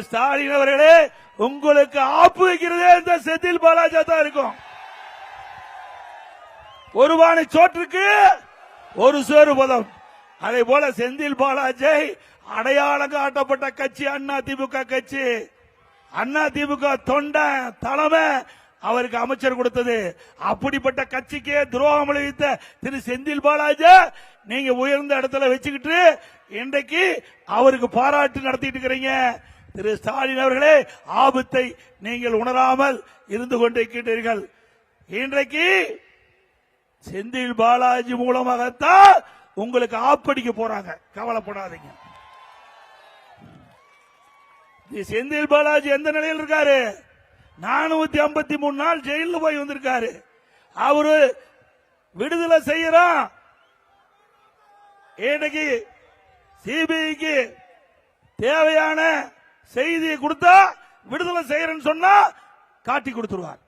ஸ்டாலின் அவர்களே, உங்களுக்கு ஆப்பு வைக்கிறதே இந்த செந்தில் பாலாஜி தான் இருக்கும். ஒரு பானை சோற்றுக்கு ஒரு சேரு பதம். அதே போல செந்தில் பாலாஜி அடையாளம் காட்டப்பட்ட கட்சி அண்ணா திமுக கட்சி. அண்ணா திமுக தொண்டை தலைமை அவருக்கு அமைச்சர் கொடுத்தது. அப்படிப்பட்ட கட்சிக்கே துரோகம் விளைவித்த திரு செந்தில் பாலாஜி நீங்க உயர்ந்த இடத்துல வச்சுக்கிட்டு இன்றைக்கு அவருக்கு பாராட்டு நடத்திட்டு இருக்கிறீங்க. திரு ஸ்டாலின் அவர்களே, ஆபத்தை நீங்கள் உணராமல் இருந்து கொண்டிருக்கிறீர்கள். இன்றைக்கு செந்தில் பாலாஜி மூலமாகத்தான் உங்களுக்கு ஆப்படிக்க போறாங்க. கவலைப்படாதீங்க. செந்தில் பாலாஜி எந்த நிலையில் இருக்காரு? 453 நாள் ஜெயிலில் போய் வந்திருக்காரு. அவரு விடுதலை செய்யறான். இன்னைக்கு சிபிஐக்கு தேவையான செய்தியை கொடுத்தா விடுதலை செய்யறேன்னு சொன்னா காட்டி கொடுத்துருவார்.